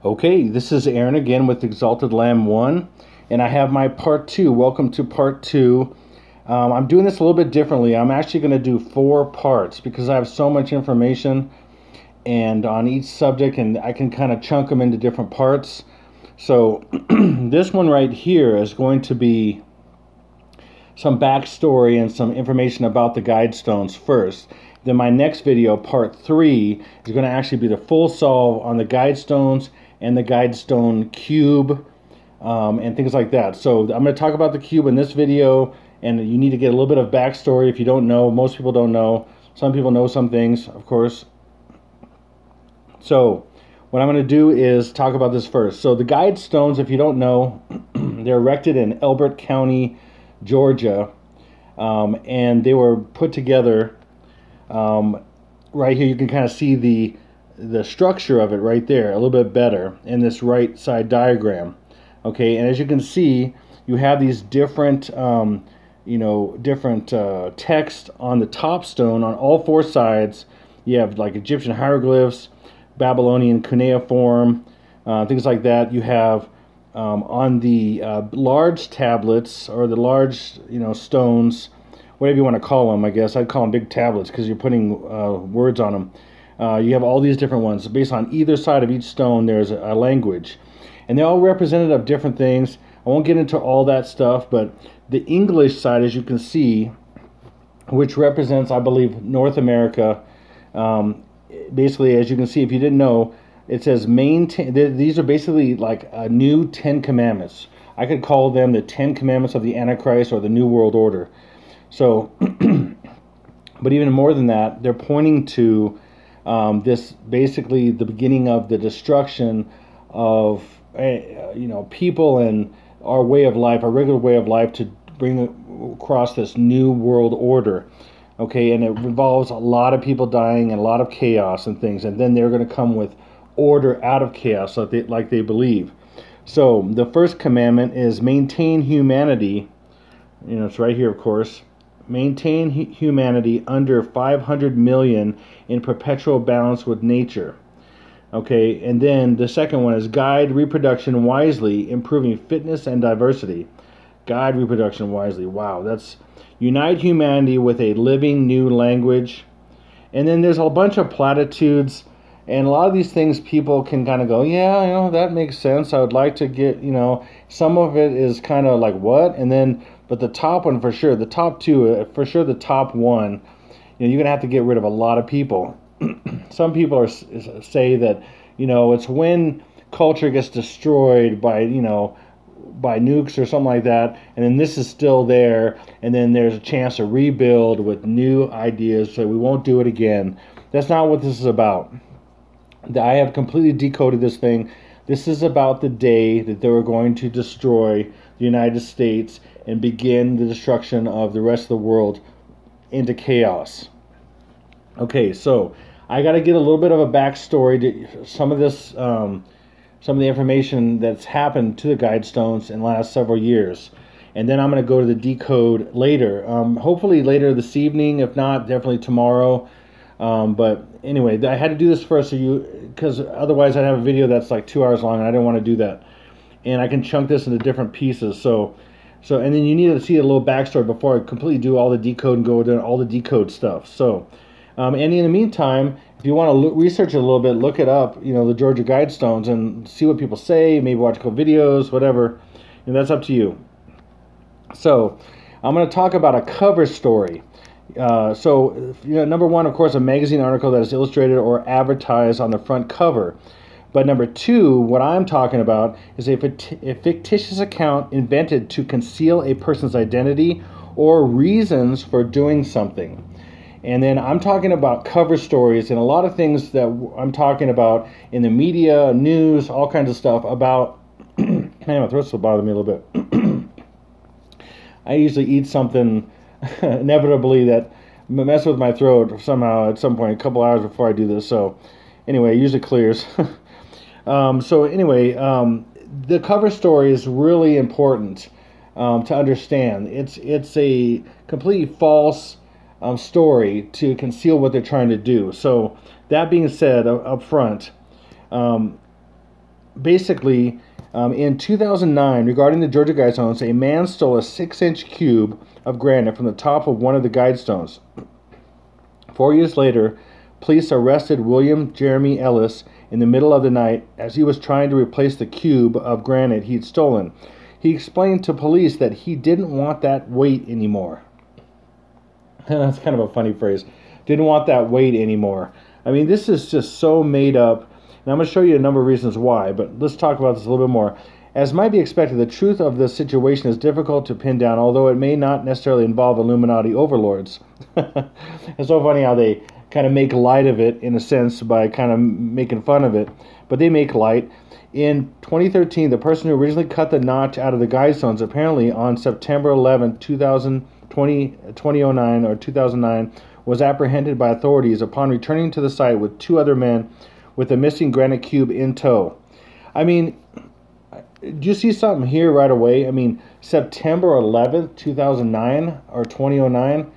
Okay, this is Aaron again with Exalted Lamb 1, and I have my part 2. Welcome to part 2. I'm doing this a little bit differently. I'm actually going to do 4 parts because I have so much information and on each subject, and I can kind of chunk them into different parts. So this one right here is going to be some backstory and some information about the Guidestones first. Then my next video, part 3, is going to actually be the full solve on the Guidestones and the Guidestone cube and things like that. So I'm going to talk about the cube in this video, and you need to get a little bit of backstory if you don't know. Most people don't know. Some people know some things, of course. So what I'm going to do is talk about this first. So the Guidestones, if you don't know, they're erected in Elbert County, Georgia, and they were put together right here. You can kind of see the structure of it right there a little bit better in this right side diagram. Okay, and as you can see, you have these different different text on the top stone on all 4 sides. You have like Egyptian hieroglyphs, Babylonian cuneiform, things like that. You have on the large tablets, or the large stones, whatever you want to call them. I guess I'd call them big tablets because you're putting words on them. You have all these different ones. Based on either side of each stone, there's a language, and they're all representative of different things. I won't get into all that stuff, but the English side, as you can see, which represents, I believe, North America. Basically, as you can see, if you didn't know, it says maintain. These are basically like a new 10 commandments. I could call them the 10 commandments of the Antichrist or the New World Order. So, but even more than that, they're pointing to this, basically the beginning of the destruction of people and our way of life, our regular way of life, to bring across this new world order. Okay, and it involves a lot of people dying and a lot of chaos and things, and then they're going to come with order out of chaos, like they believe. So the first commandment is maintain humanity. It's right here, of course. Maintain humanity under 500 million in perpetual balance with nature. Okay, and then the second one is guide reproduction wisely, improving fitness and diversity. Guide reproduction wisely. Wow, that's unite humanity with a living new language. And then there's a bunch of platitudes, and a lot of these things people can kind of go, yeah, that makes sense. I would like to get, some of it is kind of like, what? And then, but the top one for sure, the top 2, for sure the top one, you're going to have to get rid of a lot of people. Some people say that, it's when culture gets destroyed by nukes or something like that, and then this is still there, and then there's a chance to rebuild with new ideas, so we won't do it again. That's not what this is about. I have completely decoded this thing. This is about the day that they were going to destroy the United States and begin the destruction of the rest of the world into chaos. Okay, so I got to get a little bit of a backstory to some of this, some of the information that's happened to the Guidestones in the last several years. And then I'm going to go to the decode later. Hopefully later this evening, if not, definitely tomorrow. But anyway, I had to do this first because otherwise I'd have a video that's like 2 hours long, and I didn't want to do that. And I can chunk this into different pieces. So and then you need to see a little backstory before I completely do all the decode and go into all the decode stuff. So, and in the meantime, if you want to research it a little bit, look it up, the Georgia Guidestones, and see what people say, maybe watch a couple videos, whatever, and that's up to you. So I'm going to talk about a cover story. Number 1, of course, a magazine article that is illustrated or advertised on the front cover. But number 2, what I'm talking about is a fictitious account invented to conceal a person's identity or reasons for doing something. And then I'm talking about cover stories and a lot of things that I'm talking about in the media, news, all kinds of stuff about... Man, my throat's still bothering me a little bit. I usually eat something inevitably that messes with my throat somehow at some point, a couple hours before I do this. So anyway, it usually clears. The cover story is really important to understand. It's a completely false story to conceal what they're trying to do. So that being said, up front, basically, in 2009, regarding the Georgia Guidestones, a man stole a 6-inch cube of granite from the top of one of the Guidestones. 4 years later, police arrested William Jeremy Ellis in the middle of the night as he was trying to replace the cube of granite he'd stolen. He explained to police that he didn't want that weight anymore. That's kind of a funny phrase. Didn't want that weight anymore. I mean, this is just so made up. And I'm going to show you a number of reasons why, but let's talk about this a little bit more. As might be expected, the truth of the situation is difficult to pin down, although it may not necessarily involve Illuminati overlords. It's so funny how they kind of make light of it, in a sense, by kind of making fun of it. But they make light. In 2013, the person who originally cut the notch out of the Guidestones, apparently on September 11, 2009 or 2009, was apprehended by authorities upon returning to the site with 2 other men with a missing granite cube in tow. I mean, do you see something here right away? I mean, September 11th, 2009 or 2009.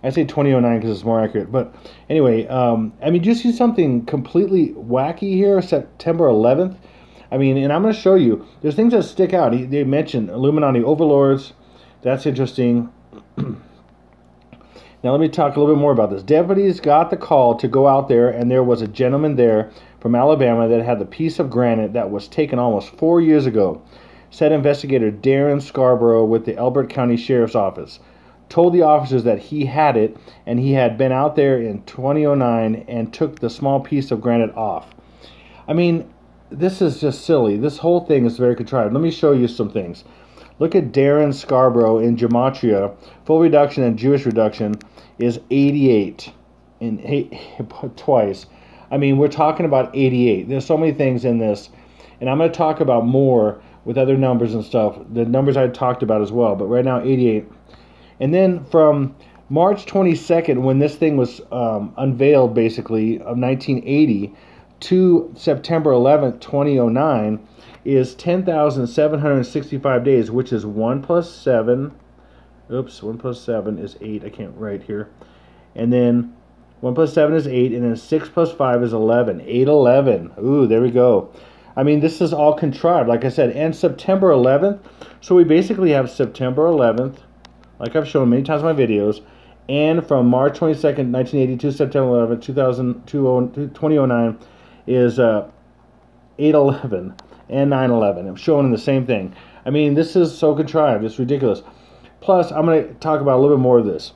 I say 2009 because it's more accurate. But anyway, I mean, do you see something completely wacky here? September 11th. I mean, and I'm going to show you. There's things that stick out. They mentioned Illuminati overlords. That's interesting. Now, let me talk a little bit more about this. Deputies got the call to go out there, and there was a gentleman there from Alabama that had the piece of granite that was taken almost 4 years ago, said investigator Darren Scarborough with the Elbert County Sheriff's Office. Told the officers that he had it, and he had been out there in 2009 and took the small piece of granite off. I mean, this is just silly. This whole thing is very contrived. Let me show you some things. Look at Darren Scarborough in gematria. Full reduction and Jewish reduction is 88 twice. I mean, we're talking about 88. There's so many things in this, and I'm going to talk about more with other numbers and stuff, the numbers I talked about as well, but right now 88. And then from March 22nd, when this thing was unveiled, basically, of 1980, to September 11th, 2009, is 10,765 days, which is 1 plus 7. Oops, 1 plus 7 is 8. I can't write here. And then 1 plus 7 is 8, and then 6 plus 5 is 11. 811. Ooh, there we go. I mean, this is all contrived, like I said. And September 11th, so we basically have September 11th, like I've shown many times in my videos, and from March 22nd, 1980 to September 11th, 2009 is 811 and 911. I'm showing them the same thing. I mean, this is so contrived. It's ridiculous. Plus, I'm going to talk about a little bit more of this.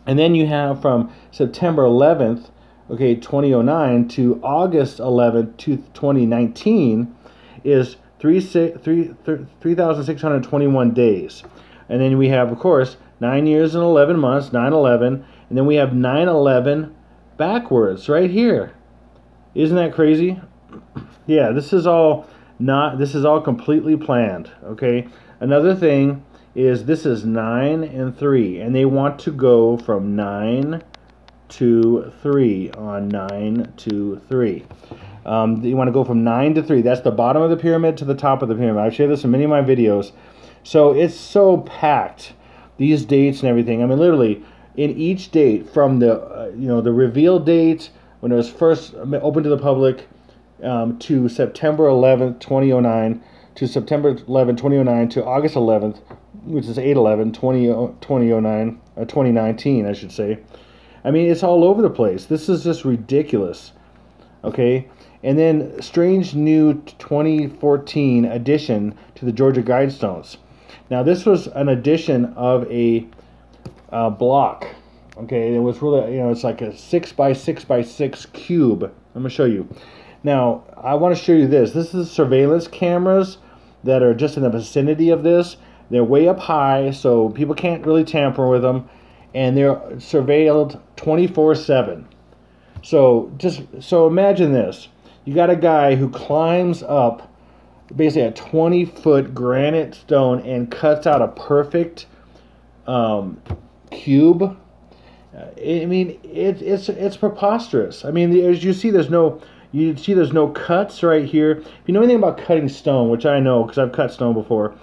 And then you have from September 11th, okay, 2009 to August 11th, 2019 is 3,621 days. And then we have, of course, 9 years and 11 months, 9/11, and then we have 9/11 backwards right here. Isn't that crazy? Yeah, this is all completely planned, okay? Another thing is this is 9 and 3, and they want to go from 9 to 3 on 9 to 3. You want to go from 9 to 3. That's the bottom of the pyramid to the top of the pyramid. I've shared this in many of my videos. So it's so packed, these dates and everything. I mean, literally, in each date, from the the reveal date when it was first open to the public, to September 11th, 2009, to September 11th, 2009, to August 11th, which is 8/11, 2019, I should say. I mean, it's all over the place. This is just ridiculous. Okay? And then strange new 2014 addition to the Georgia Guidestones. Now, this was an addition of a block. Okay, it was really, it's like a 6 by 6 by 6 cube. I'm going to show you. Now, I want to show you this. This is surveillance cameras that are just in the vicinity of this. They're way up high, so people can't really tamper with them. And they're surveilled 24/7. So imagine this. You got a guy who climbs up basically a 20-foot granite stone and cuts out a perfect cube. I mean, it's preposterous. I mean, as you see, there's no cuts right here. If you know anything about cutting stone, which I know because I've cut stone before,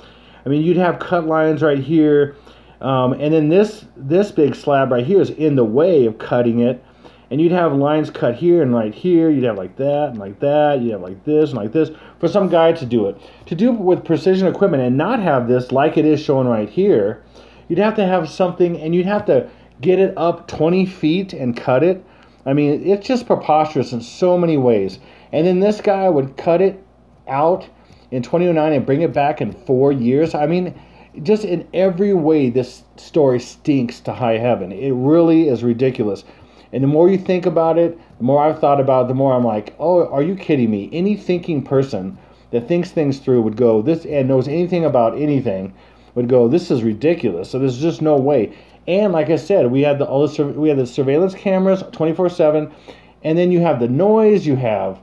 I mean, you'd have cut lines right here, and then this big slab right here is in the way of cutting it, and you'd have lines cut here and right here. You'd have like that and like that. You'd have like this and like this for some guy to do it. To do it with precision equipment and not have this like it is shown right here, you'd have to have something, and you'd have to get it up 20 feet and cut it. I mean, it's just preposterous in so many ways. And then this guy would cut it out in 2009 and bring it back in 4 years. I mean, just in every way, this story stinks to high heaven. It really is ridiculous. And the more you think about it, the more I've thought about it, the more I'm like, oh, are you kidding me? Any thinking person that thinks things through would go, this, and knows anything about anything, would go, this is ridiculous. So there's just no way. And like I said, we had the surveillance cameras 24/7, and then you have the noise. You have,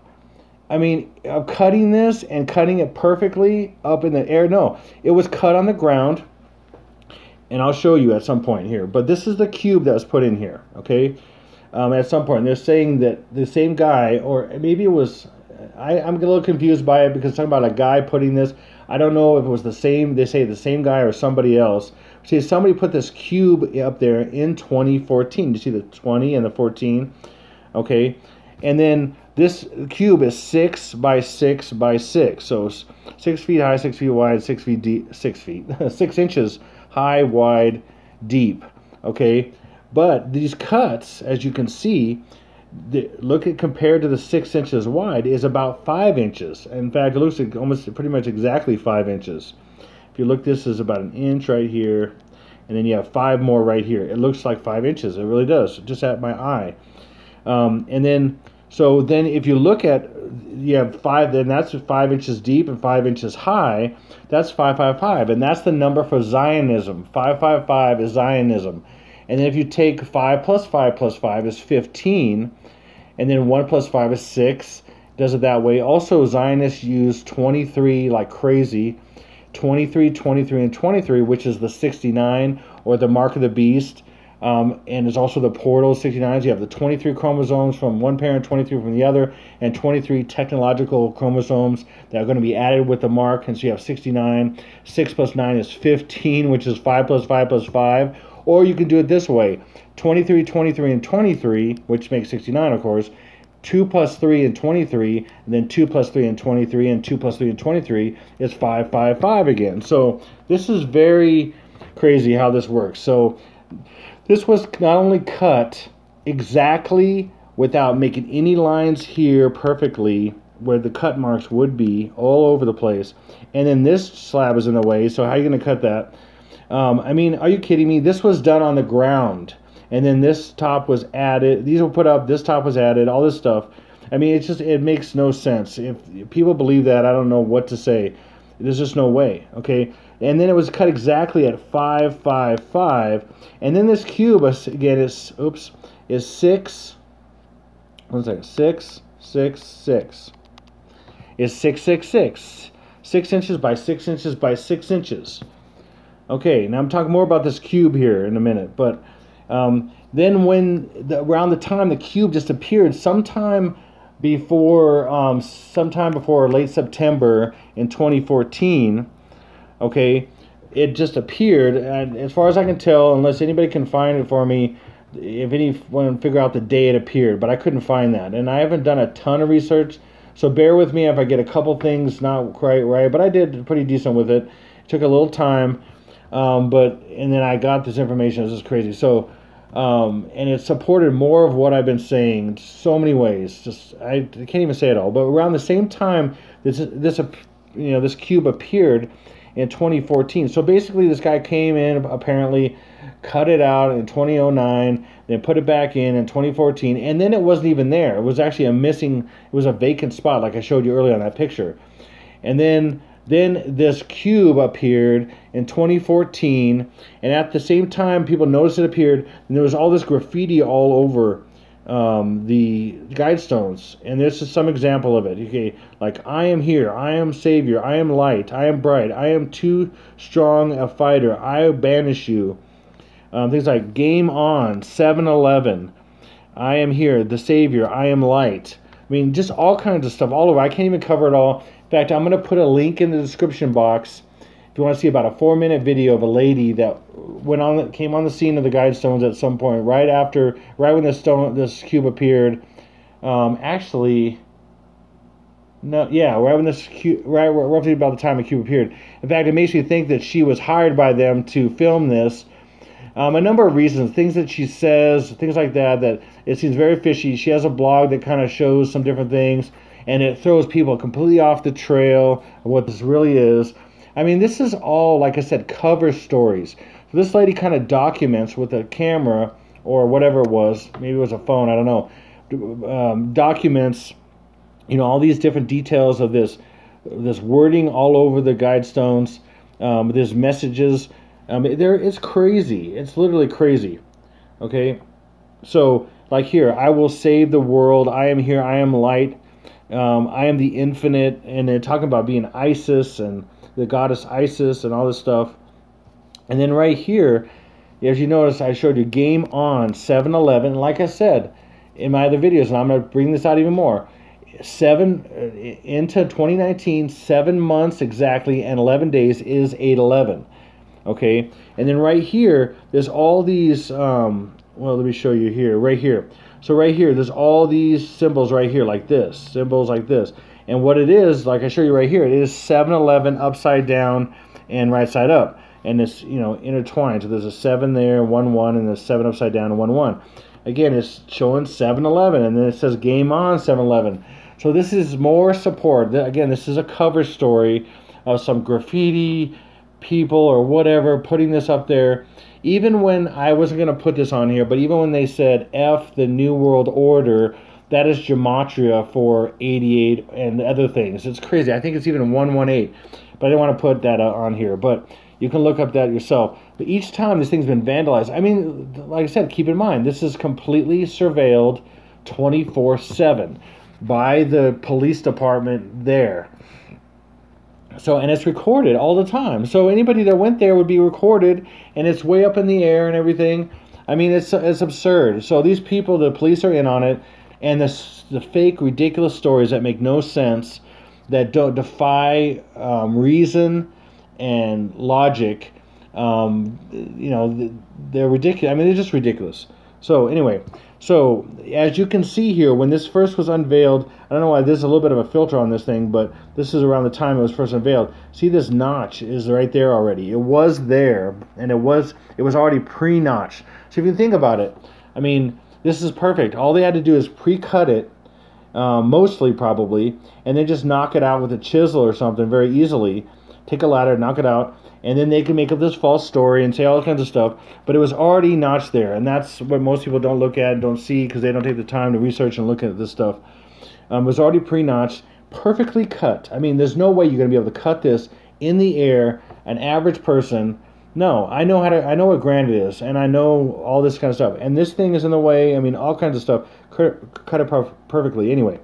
I mean, cutting this and cutting it perfectly up in the air. No, it was cut on the ground, and I'll show you at some point here. But this is the cube that was put in here, okay? At some point, they're saying that the same guy, or maybe it was, I'm a little confused by it because it's talking about a guy putting this. I don't know if it was the same, they say the same guy or somebody else. See, somebody put this cube up there in 2014. You see the 20 and the 14, okay? And then this cube is 6 by 6 by 6, so 6 feet high, 6 feet wide, 6 feet deep, 6 feet, 6 inches high, wide, deep, okay? But these cuts, as you can see, look at compared to the 6 inches wide is about 5 inches. In fact, it looks like almost pretty much exactly 5 inches. If you look, this is about 1 inch right here, and then you have 5 more right here. It looks like 5 inches. It really does, just at my eye. And then, so then if you look at, you have 5, then that's 5 inches deep and 5 inches high. That's 555, and that's the number for Zionism. 555 is Zionism. And then if you take 5 plus 5 plus 5 is 15, and then 1 plus 5 is 6, does it that way. Also, Zionists use 23 like crazy. 23, 23, and 23, which is the 69, or the mark of the beast. And there's also the portal 69s. You have the 23 chromosomes from one parent, 23 from the other, and 23 technological chromosomes that are going to be added with the mark. And so you have 69. 6 plus 9 is 15, which is 5 plus 5 plus 5. Or you can do it this way. 23, 23, and 23, which makes 69, of course. 2 plus 3 and 23, and then 2 plus 3 and 23, and 2 plus 3 and 23 is 555 again. So this is very crazy how this works. So this was not only cut exactly without making any lines here perfectly where the cut marks would be all over the place, and then this slab is in the way, so how are you going to cut that? I mean, are you kidding me? This was done on the ground. And then this top was added. These were put up. This top was added. All this stuff. I mean, it's just, it makes no sense. If people believe that, I don't know what to say. There's just no way. Okay. And then it was cut exactly at 555. And then this cube again is 6. 1 second. 6, 6, 6. Is 666. 6 inches by 6 inches by 6 inches. Okay. Now I'm talking more about this cube here in a minute, but. Then when around the time the cube just appeared, sometime before late September in 2014, okay, it just appeared, and as far as I can tell, unless anybody can find it for me, if anyone can figure out the day it appeared, but I couldn't find that, and I haven't done a ton of research, so bear with me if I get a couple things not quite right, but I did pretty decent with it. It took a little time. And then I got this information. This is crazy. So, and it supported more of what I've been saying in so many ways. Just I can't even say it all. But around the same time, this cube appeared in 2014. So basically, this guy came in, apparently cut it out in 2009, then put it back in 2014, and then it wasn't even there. It was actually it was a vacant spot, like I showed you earlier on that picture, and then this cube appeared in 2014, and at the same time people noticed it appeared, and there was all this graffiti all over the Guidestones, and this is some example of it. Okay, like, I am here, I am savior, I am light, I am bright, I am too strong a fighter, I banish you. Things like game on, 7-Eleven, I am here, the savior, I am light. I mean, just all kinds of stuff all over. I can't even cover it all. In fact, I'm going to put a link in the description box If you want to see about a 4-minute video of a lady that came on the scene of the Guidestones at some point, right when this cube appeared. Actually, no, yeah, right when roughly about the time the cube appeared. In fact, it makes me think that she was hired by them to film this. A number of reasons, things that she says, things like that, that it seems very fishy. She has a blog that kind of shows some different things, and it throws people completely off the trail of what this really is. I mean, this is all, like I said, cover stories. So this lady kind of documents with a camera or whatever it was, maybe it was a phone, I don't know, documents, all these different details of this wording all over the Guidestones. There's messages. It's crazy. It's literally crazy. Okay, so like here, I will save the world. I am here. I am light. I am the infinite. And they're talking about being Isis and the goddess Isis and all this stuff. And then right here, as you notice, I showed you game on 7/11. Like I said in my other videos, and I'm going to bring this out even more. Into 2019, 7 months exactly and 11 days is 8/11. Okay, and then right here, there's all these, well, let me show you here, right here. So right here, there's all these symbols right here, like this, symbols like this. And what it is, like I show you right here, it is 7/11 upside down and right side up. And it's, intertwined. So there's a 7 there, 1/1, and there's 7 upside down and 1/1. Again, it's showing 7/11, and then it says game on 7/11. So this is more support. Again, this is a cover story of some graffiti people or whatever putting this up there. Even when I wasn't going to put this on here, but even when they said F the New World Order, that is gematria for 88 and other things. It's crazy. I think it's even 118, but I didn't want to put that on here. But you can look up that yourself. But each time this thing's been vandalized, I mean, like I said, keep in mind, this is completely surveilled 24/7 by the police department there. So, and it's recorded all the time. So anybody that went there would be recorded, and it's way up in the air and everything. I mean, it's absurd. So these people, the police are in on it, and the fake, ridiculous stories that make no sense, that don't defy reason and logic. They're ridiculous. I mean, they're just ridiculous. So anyway, so as you can see here, when this first was unveiled, I don't know why there's a little bit of a filter on this thing, but this is around the time it was first unveiled. See, this notch is right there already. It was there, and it was already pre-notched. So if you think about it, I mean, this is perfect. All they had to do is pre-cut it, mostly probably, and then just knock it out with a chisel or something very easily. Take a ladder, knock it out, and then they can make up this false story and say all kinds of stuff, but it was already notched there, and that's what most people don't look at and don't see because they don't take the time to research and look at this stuff. It was already pre-notched, perfectly cut. I mean, there's no way you're going to be able to cut this in the air, an average person. No, I know what granite is, and I know all this kind of stuff, and this thing is in the way. I mean, all kinds of stuff. Cut it perfectly anyway.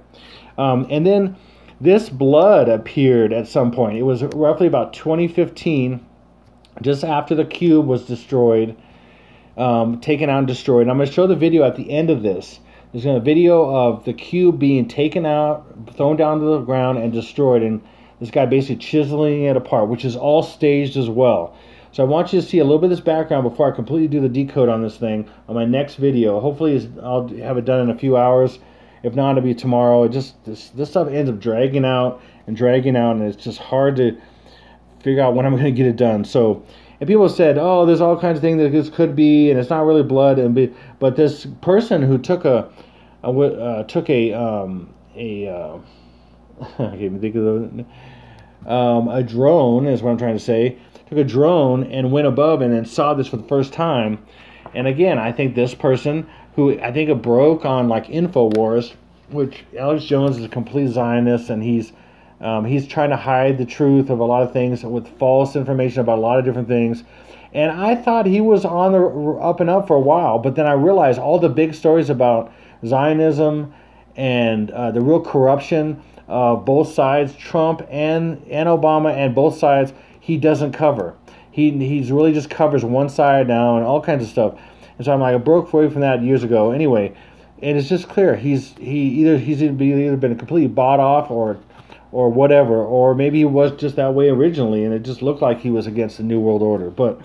And then this blood appeared at some point. It was roughly about 2015, just after the cube was destroyed, taken out and destroyed. I'm going to show the video at the end of this. There's a video of the cube being taken out, thrown down to the ground, and destroyed, and this guy basically chiseling it apart, which is all staged as well. So I want you to see a little bit of this background before I completely do the decode on this thing on my next video. Hopefully I'll have it done in a few hours. If not, it'll be tomorrow. This stuff ends up dragging out, and it's just hard to figure out when I'm going to get it done. So, and people said, oh, there's all kinds of things that this could be, and it's not really blood. But this person who took a I can't even think of a drone is what I'm trying to say. Took a drone and went above and then saw this for the first time. And again, I think this person, who I think it broke on like InfoWars, which Alex Jones is a complete Zionist, and he's trying to hide the truth of a lot of things with false information about a lot of different things. And I thought he was on the up and up for a while, but then I realized all the big stories about Zionism and the real corruption of both sides, Trump and Obama, and both sides, he doesn't cover. He's really just covers one side now and all kinds of stuff. And so I'm like, I broke away from that years ago. Anyway, and it's just clear he's either been completely bought off or or whatever, or maybe he was just that way originally and it just looked like he was against the New World Order, but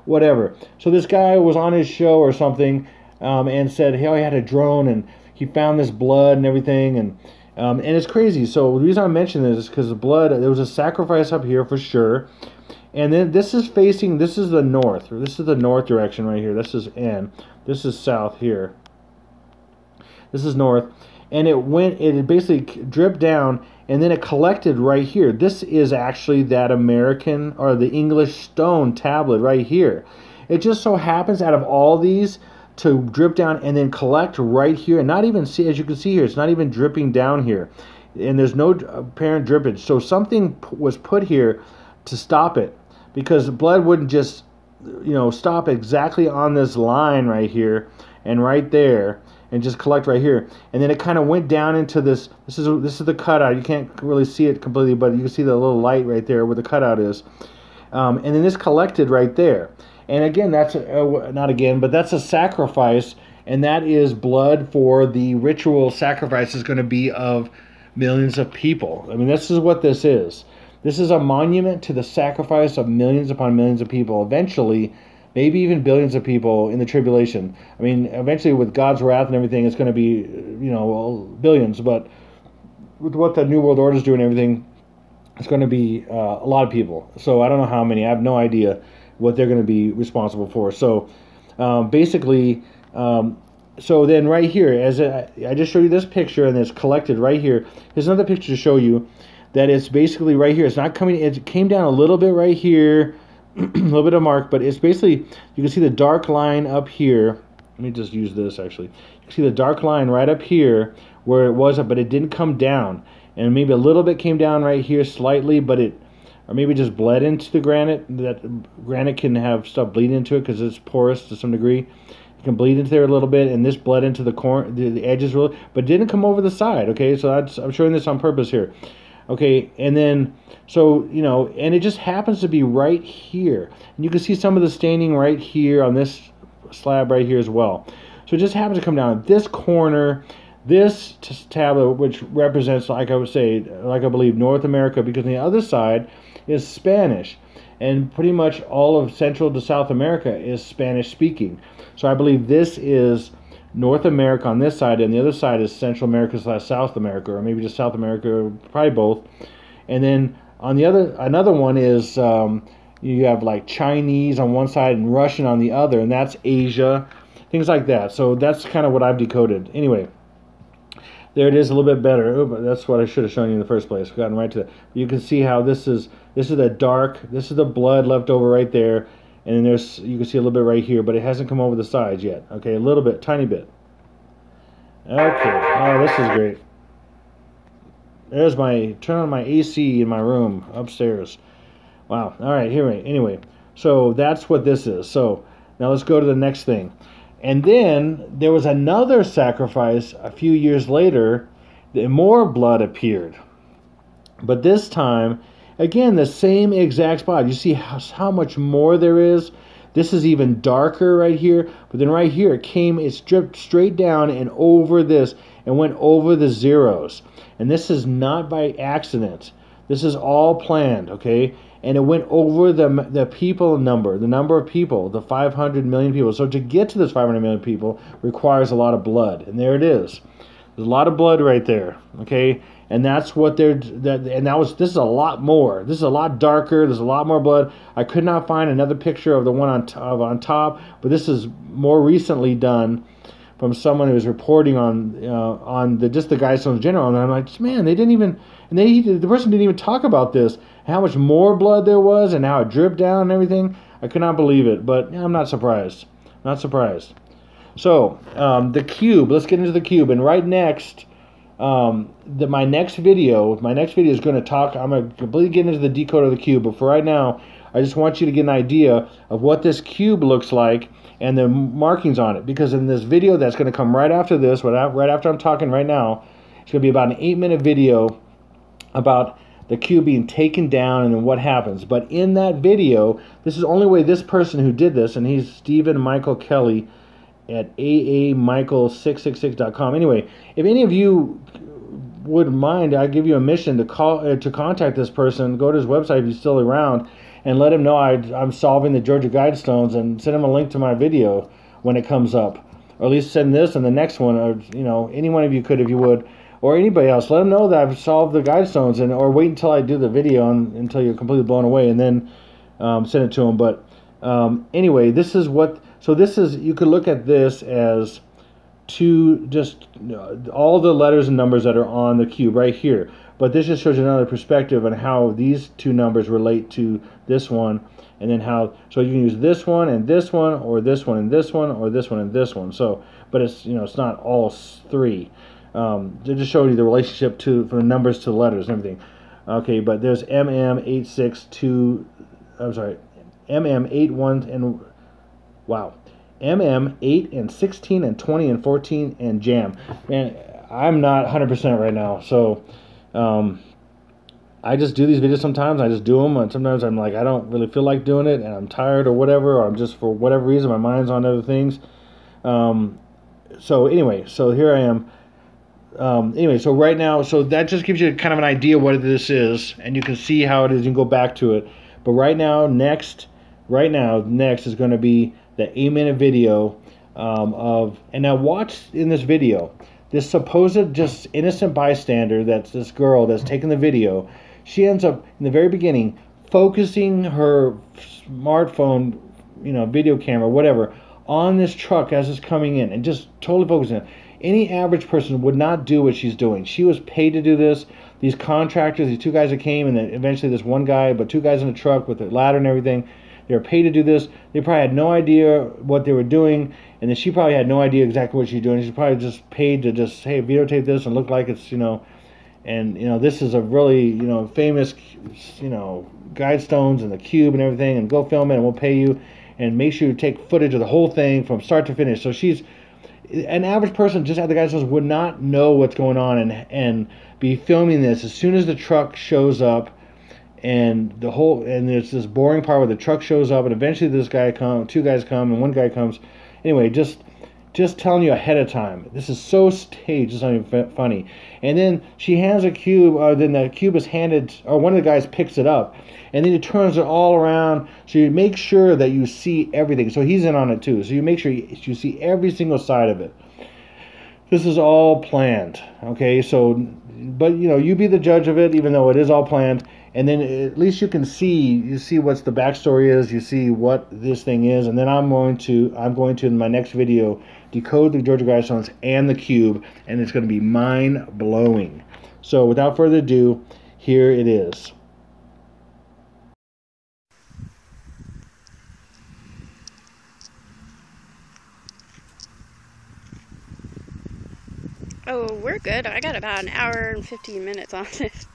whatever. So this guy was on his show or something, and said, hey, he had a drone and he found this blood and everything, and it's crazy. So the reason I mention this is because the blood, there was a sacrifice up here for sure, and then this is facing, this is the north, this is the north direction right here, this is N, this is south here, this is north, and it basically dripped down, and then it collected right here. This is actually that American or the English stone tablet right here. It just so happens out of all these to drip down and then collect right here, and not even see, as you can see here, it's not even dripping down here, and there's no apparent drippage. So something was put here to stop it, because the blood wouldn't just, stop exactly on this line right here and right there and just collect right here, and then it kind of went down into this. This is the cutout. You can't really see it completely, but you can see the little light right there where the cutout is, and then this collected right there. And again, that's not again, but that's a sacrifice, and that is blood for the ritual sacrifice is going to be of millions of people. I mean, this is what this is. This is a monument to the sacrifice of millions upon millions of people. Eventually, maybe even billions of people in the tribulation. I mean, eventually with God's wrath and everything, it's going to be, billions. But with what the New World Order is doing and everything, it's going to be a lot of people. So I don't know how many. I have no idea what they're going to be responsible for. So basically, so then right here, as I just showed you this picture, and it's collected right here. Here's another picture to show you that it's basically right here. It's not coming. It came down a little bit right here. A little bit of mark, but it's basically, you can see the dark line up here. Let me just use this actually. You can see the dark line right up here where it was, but it didn't come down, and maybe a little bit came down right here slightly, but or maybe just bled into the granite. That granite can have stuff bleed into it because it's porous to some degree. It can bleed into there a little bit, and this bled into the edges really, but didn't come over the side. Okay, so I'm showing this on purpose here. Okay, and then, so, and it just happens to be right here. And you can see some of the staining right here on this slab right here as well. So it just happens to come down at this corner, this tablet, which represents, like I would say, like I believe, North America, because on the other side is Spanish. And pretty much all of Central to South America is Spanish speaking. So I believe this is North America on this side, and the other side is Central America / South America, or maybe just South America, probably both. And then on the other, another one is you have like Chinese on one side and Russian on the other, and that's Asia, things like that. So that's kind of what I've decoded. Anyway, there it is, a little bit better. Oh, but that's what I should have shown you in the first place. I've gotten right to that. You can see how this is the dark, this is the blood left over right there. And then you can see a little bit right here, but it hasn't come over the sides yet. Okay, a little bit, tiny bit. Okay, oh, this is great. There's turn on my AC in my room upstairs. Wow, all right, anyway, so that's what this is. So now let's go to the next thing. And then there was another sacrifice a few years later, more blood appeared. But this time, again, the same exact spot. You see how much more there is? This is even darker right here. But then right here, it dripped straight down and over this and went over the zeros. And this is not by accident. This is all planned, okay? And it went over the people number, the number of people, the 500 million people. So to get to this 500 million people requires a lot of blood. And there it is. There's a lot of blood right there, okay? And that's what this is a lot more. This is a lot darker. There's a lot more blood. I could not find another picture of the one on top, but this is more recently done from someone who was reporting on just the Guidestones in general. And I'm like, man, they didn't even, and the person didn't even talk about this, how much more blood there was and how it dripped down and everything. I could not believe it, but I'm not surprised. Not surprised. So the cube. Let's get into the cube. And right next. My next video is going to talk. I'm going to completely get into the decode of the cube, but for right now, I just want you to get an idea of what this cube looks like and the markings on it. Because in this video that's going to come right after this, right after I'm talking right now, it's going to be about an 8-minute video about the cube being taken down and then what happens. But in that video, this is the only way this person who did this, and he's Stephen Michael Kelly at aamichael666.com. Anyway, if any of you would mind, I'd give you a mission to call to contact this person. Go to his website if he's still around, and let him know I'm solving the Georgia Guidestones, and send him a link to my video when it comes up, or at least send this and the next one, or any one of you could if you would, or anybody else. Let them know that I've solved the Guidestones, or wait until I do the video until you're completely blown away, and then send it to them. But anyway, this is what. So this is, you could look at this as just all the letters and numbers that are on the cube right here. But this just shows you another perspective on how these two numbers relate to this one, and then how, so you can use this one and this one, or this one and this one, or this one and this one. So, but it's it's not all three. They just show you the relationship from the numbers to the letters and everything. Okay, but there's MM862. I'm sorry, MM81 and wow. MM, 8 and 16 and 20 and 14 and jam. Man, I'm not 100% right now, so I just do these videos sometimes. I just do them, and sometimes I'm like, I don't really feel like doing it, and I'm tired or whatever, or I'm just, for whatever reason, my mind's on other things. So anyway, so here I am. Anyway, so right now, so that just gives you kind of an idea what this is, and you can see how it is. You can go back to it. But right now, next is going to be the 8-minute video and now watch in this video, this supposed just innocent bystander, that's this girl that's taking the video. She ends up in the very beginning focusing her smartphone, video camera, whatever, on this truck as it's coming in, and just totally focusing it. Any average person would not do what she's doing. She was paid to do this. These contractors, these two guys that came, and then eventually this one guy, but two guys in the truck with the ladder and everything, they were paid to do this. They probably had no idea what they were doing, and then she probably had no idea exactly what she's doing. She's probably just paid to just, hey, videotape this and look like it's, and this is a really, famous, Guidestones and the cube and everything, and go film it and we'll pay you, and make sure you take footage of the whole thing from start to finish. So she's, an average person just at the Guidestones would not know what's going on and be filming this as soon as the truck shows up. And there's this boring part where the truck shows up, and eventually two guys come, and one guy comes. Anyway, just telling you ahead of time. This is so staged, it's not even funny. And then she hands a cube, or then the cube is handed, or one of the guys picks it up, and then he turns it all around, so you make sure that you see everything. So he's in on it too, so you make sure you see every single side of it. This is all planned, okay? So, but you be the judge of it, even though it is all planned. And then at least you can see what the backstory is, you see what this thing is, and then I'm going to in my next video decode the Georgia Guidestones and the cube, and it's going to be mind-blowing. So without further ado, here it is. Oh, we're good. I got about an hour and 15 minutes on this.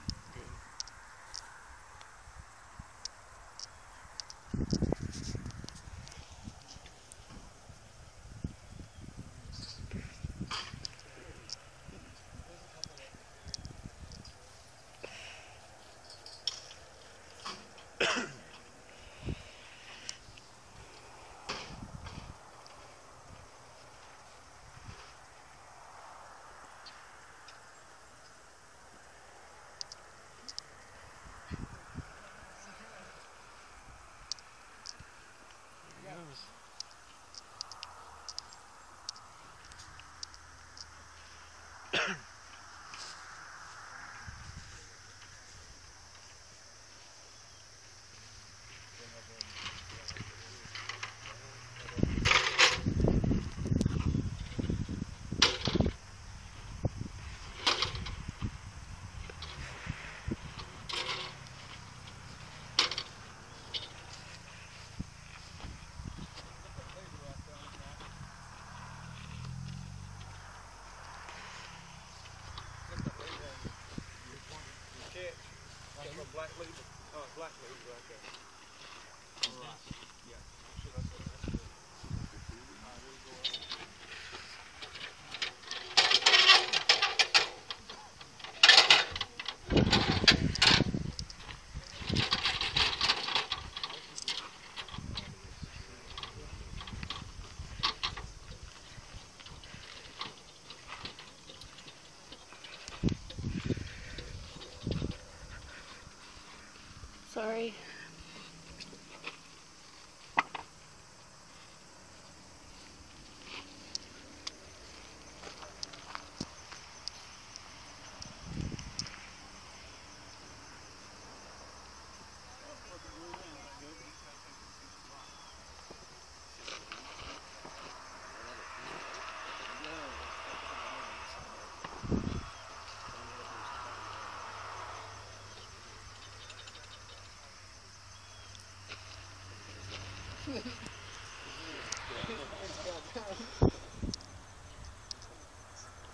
Black leaves right there. All right. Yeah. Should I say that's good? All right, here we go. Sorry.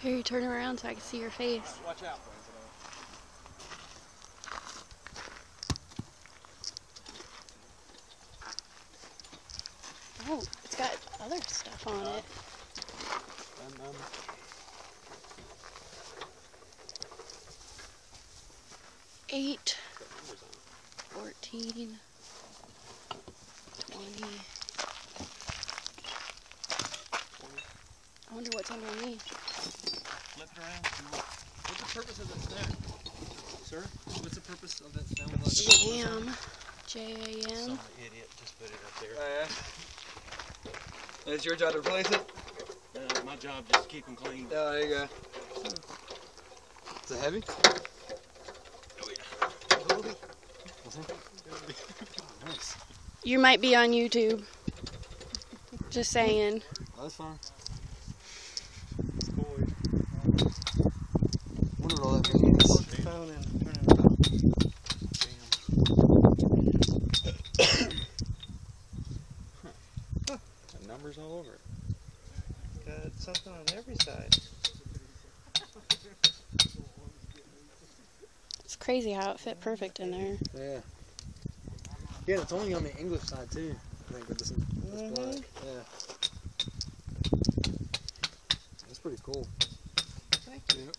Here, you turn around so I can see your face. Watch out. Oh, it's got other stuff on it. 8, 14, 20. I wonder what's underneath. Flip it around. What's the purpose of that stem? Sir? What's the purpose of that stem? Jam. J-A-M. Some idiot just put it up there. Oh, yeah? It's your job to replace it? My job just to keep them clean. Oh, there you go. Is it heavy? Oh, yeah. Oh, nice. You might be on YouTube. Just saying. Oh, that's fine. Wonder what all that means. Plug the phone in and turn it on. Got numbers all over it. Got something on every side. It's crazy how it fit perfect in there. Yeah. Yeah, it's only on the English side too. I think with this black. Yeah. That's pretty cool. Thank you.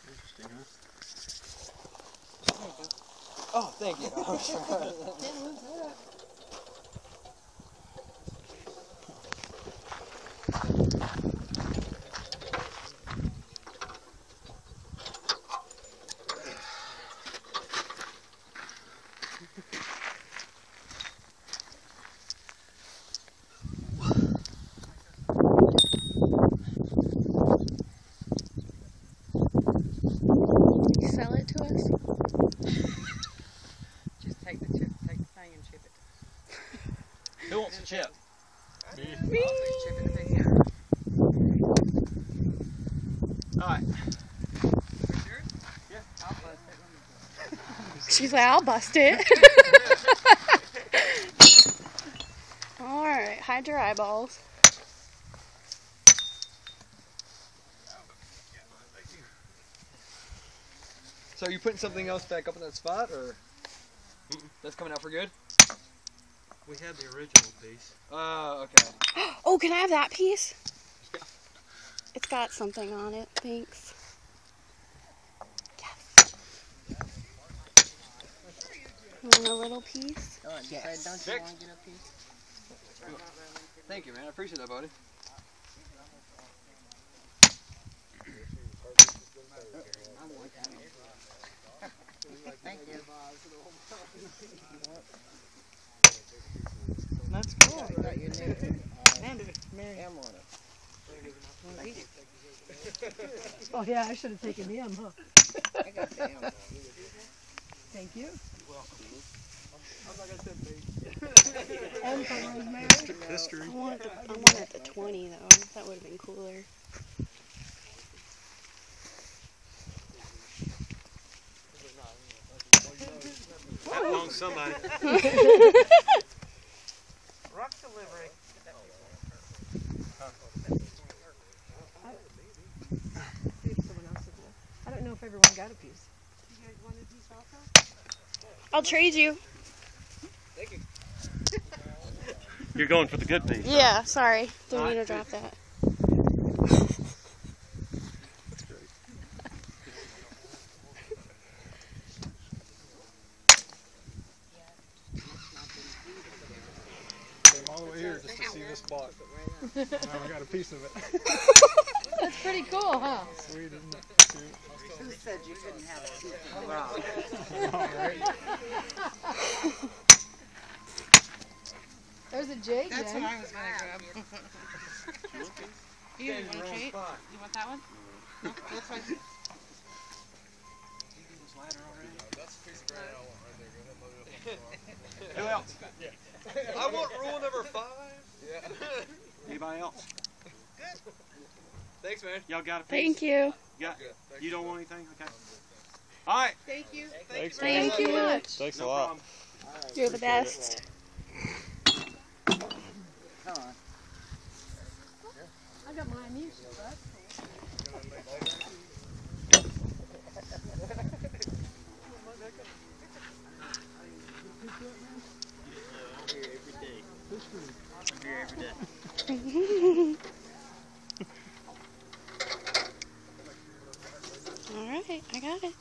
Interesting, huh? Oh, thank you. I was trying. Sell it to us? Just take the thing and chip it. Who wants a chip? Me. I'll just chip it thing here. Alright. Yeah, I'll bust it. She's like, I'll bust it. Alright, hide your eyeballs. So are you putting something else back up in that spot, or that's coming out for good? We had the original piece. Oh, okay. Oh, can I have that piece? Yeah. It's got something on it, thanks. Yes. You want a little piece? Yes. Don't you want to get a piece? Thank you, man. I appreciate that, buddy. Thank you. That's cool. I got your name. Mary M on it. Oh yeah, I should have taken the M, huh? I got the M. Thank you. I'm not gonna say M for Rosemary. History. I want it the 20 though. That would have been cooler. That belongs to somebody. Rock delivery. See if someone else will. I don't know if everyone got a piece. You guys want a piece also? I'll trade you. Thank you. You're going for the good piece. Yeah, sorry. Didn't mean to drop that. That's great. Came all the way here just to see this ball. spot. Now I got a piece of it. That's pretty cool, huh? Sweet, isn't it? Who said you couldn't have a piece of the rock? There's a Jake, That's then. what I was going to grab. You want a treat? You want that one? No, that's fine. Who else? I want rule number 5. Yeah. Anybody else? Good. Thanks, man. Y'all got a piece? Thank you. You don't want anything? Okay. All right. Thank you. Thanks, Thank you much. Thanks No problem. You're the best. Come on. I got my immune shield. That's cool. All right, I got it.